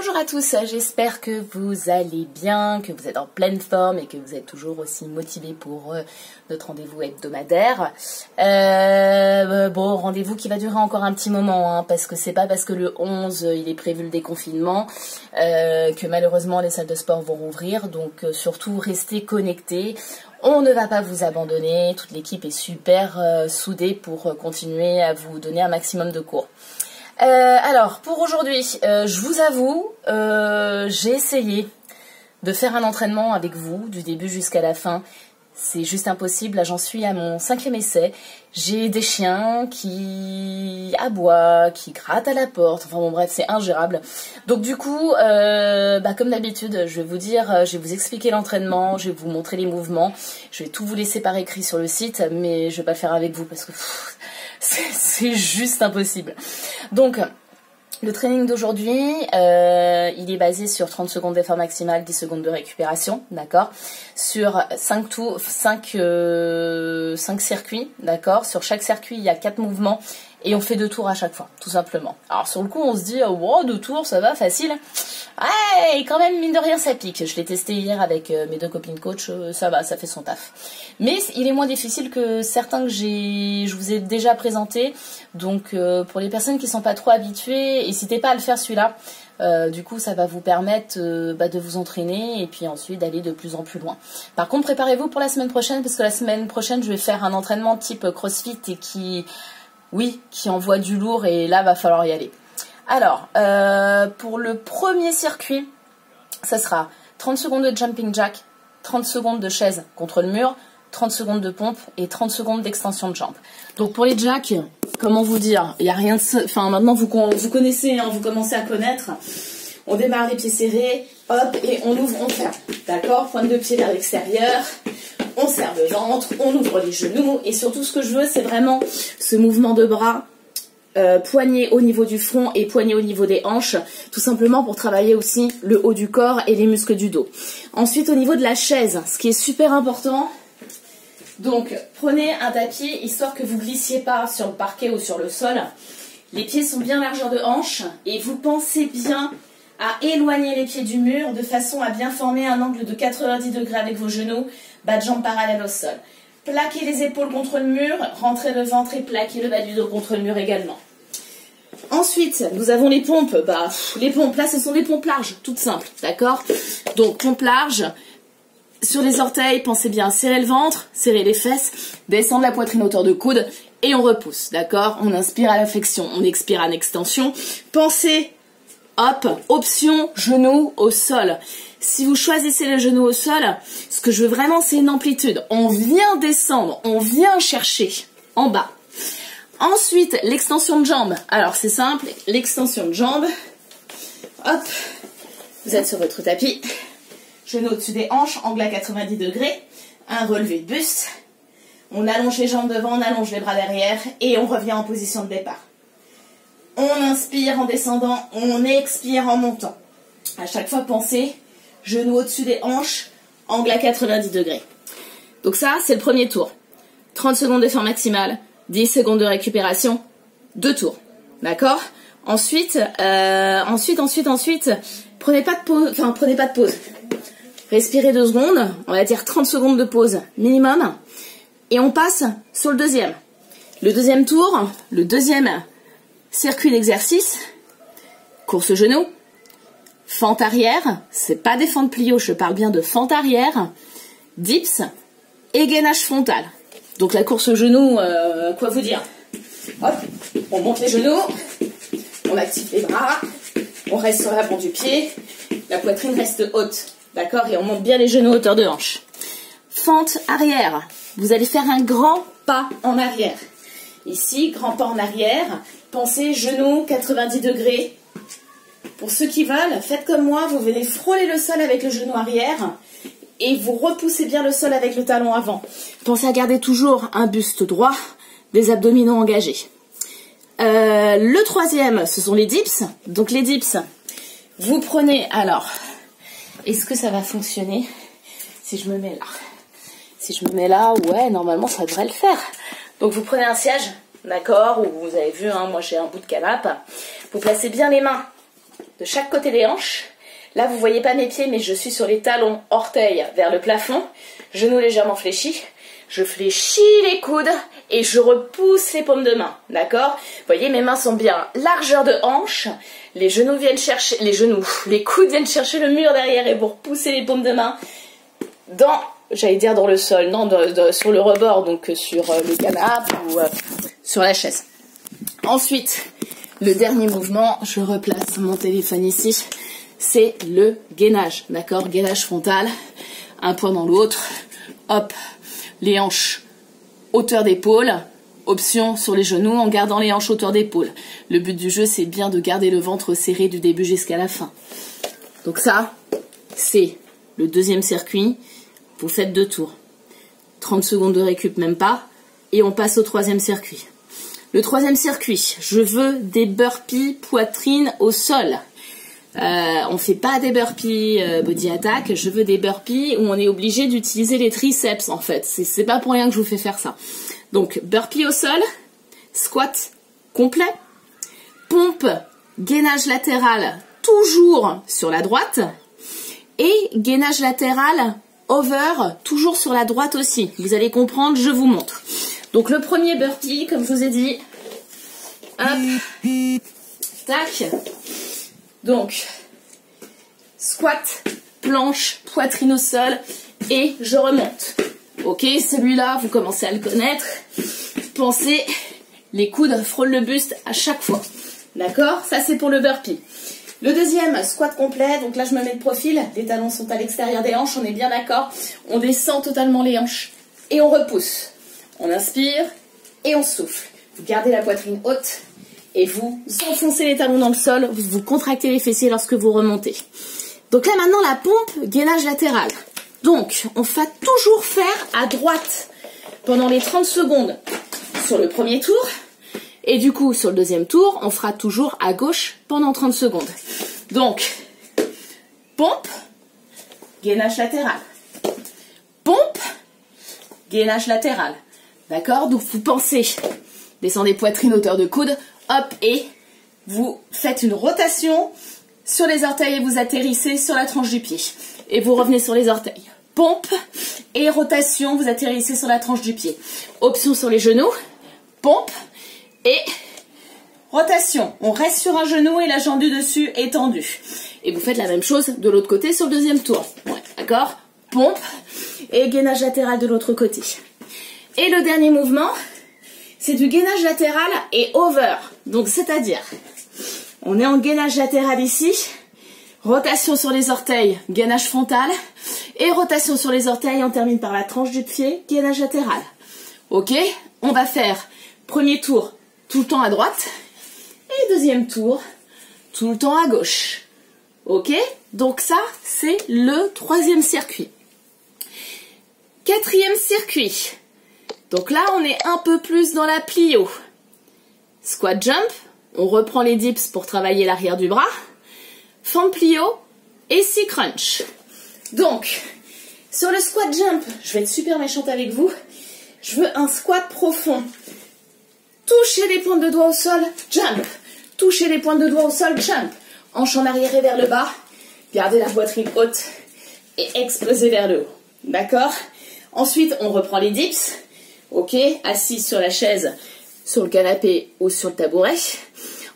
Bonjour à tous, j'espère que vous allez bien, que vous êtes en pleine forme et que vous êtes toujours aussi motivés pour notre rendez-vous hebdomadaire. Bon, rendez-vous qui va durer encore un petit moment, hein, parce que c'est pas parce que le 11 il est prévu le déconfinement que malheureusement les salles de sport vont rouvrir, donc surtout restez connectés. On ne va pas vous abandonner, toute l'équipe est super soudée pour continuer à vous donner un maximum de cours. Alors, pour aujourd'hui, je vous avoue, j'ai essayé de faire un entraînement avec vous, du début jusqu'à la fin. C'est juste impossible, là j'en suis à mon 5e essai. J'ai des chiens qui aboient, qui grattent à la porte, enfin bon bref, c'est ingérable. Donc du coup, comme d'habitude, je vais vous dire, je vais vous expliquer l'entraînement, je vais vous montrer les mouvements, je vais tout vous laisser par écrit sur le site, mais je vais pas le faire avec vous parce que c'est juste impossible. Donc, le training d'aujourd'hui, il est basé sur 30 secondes d'effort maximal, 10 secondes de récupération, d'accord, sur 5 circuits, d'accord. Sur chaque circuit, il y a 4 mouvements et on fait 2 tours à chaque fois, tout simplement. Alors sur le coup, on se dit, wow, 2 tours, ça va, facile. Ouais, et quand même, mine de rien, ça pique. Je l'ai testé hier avec mes 2 copines coach, ça va, ça fait son taf. Mais il est moins difficile que certains que je vous ai déjà présentés. Donc pour les personnes qui ne sont pas trop habituées, n'hésitez pas à le faire celui-là. Du coup, ça va vous permettre de vous entraîner et puis ensuite d'aller de plus en plus loin. Par contre, préparez-vous pour la semaine prochaine, parce que la semaine prochaine, je vais faire un entraînement type CrossFit et qui envoie du lourd, et là, va falloir y aller. Alors, pour le premier circuit, ça sera 30 secondes de jumping jack, 30 secondes de chaise contre le mur, 30 secondes de pompe et 30 secondes d'extension de jambes. Donc pour les jacks, comment vous dire, il n'y a rien de... Enfin maintenant vous connaissez, hein, vous commencez à connaître. On démarre les pieds serrés, hop, et on ouvre, on ferme. D'accord, pointe de pied vers l'extérieur, on serre le ventre, on ouvre les genoux. Et surtout ce que je veux, c'est vraiment ce mouvement de bras, poignet au niveau du front et poignet au niveau des hanches, tout simplement pour travailler aussi le haut du corps et les muscles du dos. Ensuite au niveau de la chaise, ce qui est super important... Donc, prenez un tapis, histoire que vous glissiez pas sur le parquet ou sur le sol. Les pieds sont bien largeur de hanche et vous pensez bien à éloigner les pieds du mur de façon à bien former un angle de 90 degrés avec vos genoux, bas de jambes parallèles au sol. Plaquez les épaules contre le mur, rentrez le ventre et plaquez le bas du dos contre le mur également. Ensuite, nous avons les pompes. Les pompes, là, ce sont des pompes larges, toutes simples, d'accord? Donc, pompes larges. Sur les orteils, pensez bien à serrer le ventre, serrer les fesses, descendre la poitrine hauteur de coude et on repousse, d'accord? On inspire à la flexion, on expire à l'extension. Pensez, hop, option genou au sol. Si vous choisissez le genou au sol, ce que je veux vraiment, c'est une amplitude. On vient descendre, on vient chercher en bas. Ensuite, l'extension de jambe. Alors, c'est simple, l'extension de jambe. Hop, vous êtes sur votre tapis. Genou au-dessus des hanches, angle à 90 degrés, un relevé de buste. On allonge les jambes devant, on allonge les bras derrière et on revient en position de départ. On inspire en descendant, on expire en montant. À chaque fois, pensez, genou au-dessus des hanches, angle à 90 degrés. Donc ça, c'est le premier tour. 30 secondes d'effort maximal, 10 secondes de récupération, 2 tours. D'accord ? Ensuite, prenez pas de pause. Respirez 2 secondes, on va dire 30 secondes de pause minimum, et on passe sur le deuxième. Le deuxième tour, le deuxième circuit d'exercice, course genou, fente arrière, c'est pas des fentes plio, je parle bien de fente arrière, dips et gainage frontal. Donc la course genou, quoi vous dire? Hop, on monte les genoux, on active les bras, on reste sur l'avant du pied, la poitrine reste haute. D'accord? Et on monte bien les genoux hauteur de hanche. Fente arrière. Vous allez faire un grand pas en arrière. Ici, grand pas en arrière. Pensez genoux 90 degrés. Pour ceux qui veulent, faites comme moi. Vous venez frôler le sol avec le genou arrière. Et vous repoussez bien le sol avec le talon avant. Pensez à garder toujours un buste droit, des abdominaux engagés. Le troisième, ce sont les dips. Donc les dips, vous prenez alors... Est-ce que ça va fonctionner si je me mets là? Si je me mets là, ouais, normalement ça devrait le faire. Donc vous prenez un siège, d'accord, ou vous avez vu, hein, moi j'ai un bout de canapé. Vous placez bien les mains de chaque côté des hanches. Là, vous voyez pas mes pieds, mais je suis sur les talons, orteils vers le plafond, genoux légèrement fléchis. Je fléchis les coudes et je repousse les paumes de main, d'accord? Vous voyez, mes mains sont bien largeur de hanche, les genoux viennent chercher, les coudes viennent chercher le mur derrière et vous repoussez les paumes de main dans, j'allais dire dans le sol, non, sur le rebord, donc sur le canapé ou sur la chaise. Ensuite, le dernier mouvement, je replace mon téléphone ici, c'est le gainage, d'accord? Gainage frontal, un point dans l'autre, hop, les hanches hauteur d'épaule, option sur les genoux en gardant les hanches hauteur d'épaule. Le but du jeu, c'est bien de garder le ventre serré du début jusqu'à la fin. Donc ça, c'est le deuxième circuit. Vous faites 2 tours. 30 secondes de récup, même pas. Et on passe au troisième circuit. Le troisième circuit, je veux des burpees poitrine au sol. On fait pas des burpees body attack, je veux des burpees où on est obligé d'utiliser les triceps en fait. C'est pas pour rien que je vous fais faire ça. Donc burpee au sol, squat complet, pompe, gainage latéral toujours sur la droite et gainage latéral over toujours sur la droite aussi. Vous allez comprendre, je vous montre. Donc le premier burpee, comme je vous ai dit, hop, tac. Donc, squat, planche, poitrine au sol et je remonte. Ok, celui-là, vous commencez à le connaître. Pensez, les coudes frôlent le buste à chaque fois. D'accord? Ça, c'est pour le burpee. Le deuxième, squat complet. Donc là, je me mets de profil. Les talons sont à l'extérieur des hanches, on est bien d'accord. On descend totalement les hanches et on repousse. On inspire et on souffle. Vous gardez la poitrine haute. Et vous enfoncez les talons dans le sol, vous contractez les fessiers lorsque vous remontez. Donc là maintenant la pompe, gainage latéral. Donc on va toujours faire à droite pendant les 30 secondes sur le premier tour. Et du coup sur le deuxième tour, on fera toujours à gauche pendant 30 secondes. Donc pompe, gainage latéral. Pompe, gainage latéral. D'accord? Donc vous pensez, descendez poitrine hauteur de coude. Hop, et vous faites une rotation sur les orteils et vous atterrissez sur la tranche du pied. Et vous revenez sur les orteils. Pompe et rotation, vous atterrissez sur la tranche du pied. Option sur les genoux, pompe et rotation. On reste sur un genou et la jambe du dessus est tendue. Et vous faites la même chose de l'autre côté sur le deuxième tour. Ouais, d'accord? Pompe et gainage latéral de l'autre côté. Et le dernier mouvement, c'est du gainage latéral et over. Donc, c'est-à-dire, on est en gainage latéral ici, rotation sur les orteils, gainage frontal, et rotation sur les orteils, on termine par la tranche du pied, gainage latéral. Ok? On va faire premier tour tout le temps à droite, et deuxième tour tout le temps à gauche. Ok? Donc ça, c'est le troisième circuit. Quatrième circuit. Donc là, on est un peu plus dans la plio. Squat jump, on reprend les dips pour travailler l'arrière du bras. Fente plio et si crunch. Donc, sur le squat jump, je vais être super méchante avec vous. Je veux un squat profond. Touchez les pointes de doigts au sol, jump. Touchez les pointes de doigts au sol, jump. Hanche en arrière et vers le bas. Gardez la poitrine haute et explosez vers le haut. D'accord? Ensuite, on reprend les dips. Ok, assis sur la chaise, sur le canapé ou sur le tabouret.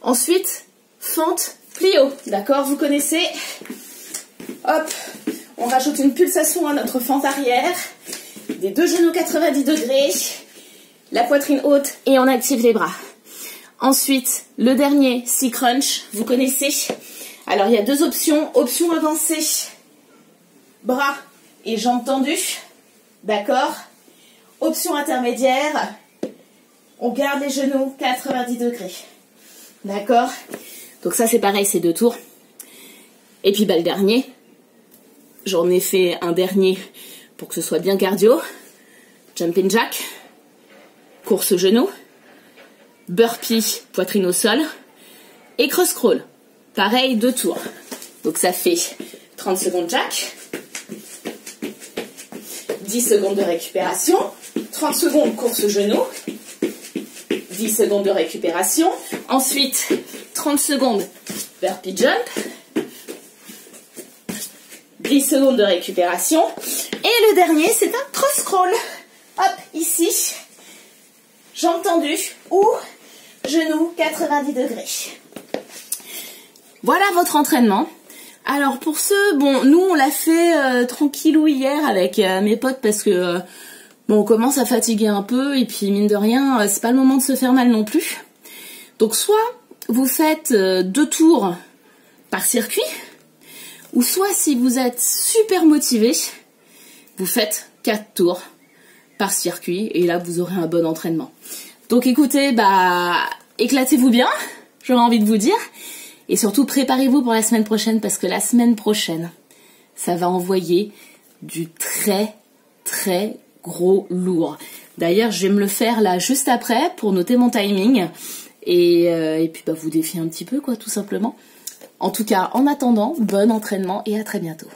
Ensuite, fente plio. D'accord, vous connaissez. Hop, on rajoute une pulsation à notre fente arrière. Des 2 genoux 90 degrés. La poitrine haute et on active les bras. Ensuite, le dernier, si crunch, vous connaissez. Alors, il y a 2 options. Option avancée, bras et jambes tendues. D'accord? Option intermédiaire, on garde les genoux 90 degrés. D'accord? Donc ça c'est pareil, c'est 2 tours. Et puis bah, le dernier, j'en ai fait un dernier pour que ce soit bien cardio. Jumping jack, course genou, burpee, poitrine au sol et cross crawl. Pareil, 2 tours. Donc ça fait 30 secondes jack, 10 secondes de récupération, 30 secondes course genou, 10 secondes de récupération, ensuite 30 secondes burpee jump. 10 secondes de récupération. Et le dernier, c'est un cross crawl. Hop, ici. Jambes tendues ou genoux 90 degrés. Voilà votre entraînement. Alors pour ceux, bon, nous on l'a fait tranquillou hier avec mes potes parce que bon, on commence à fatiguer un peu et puis mine de rien, c'est pas le moment de se faire mal non plus. Donc soit vous faites 2 tours par circuit, ou soit si vous êtes super motivé, vous faites 4 tours par circuit et là vous aurez un bon entraînement. Donc écoutez, bah éclatez-vous bien, j'aurais envie de vous dire. Et surtout préparez-vous pour la semaine prochaine parce que la semaine prochaine, ça va envoyer du très très gros lourd. D'ailleurs, je vais me le faire là juste après pour noter mon timing et puis bah, vous défier un petit peu quoi tout simplement. En tout cas, en attendant, bon entraînement et à très bientôt.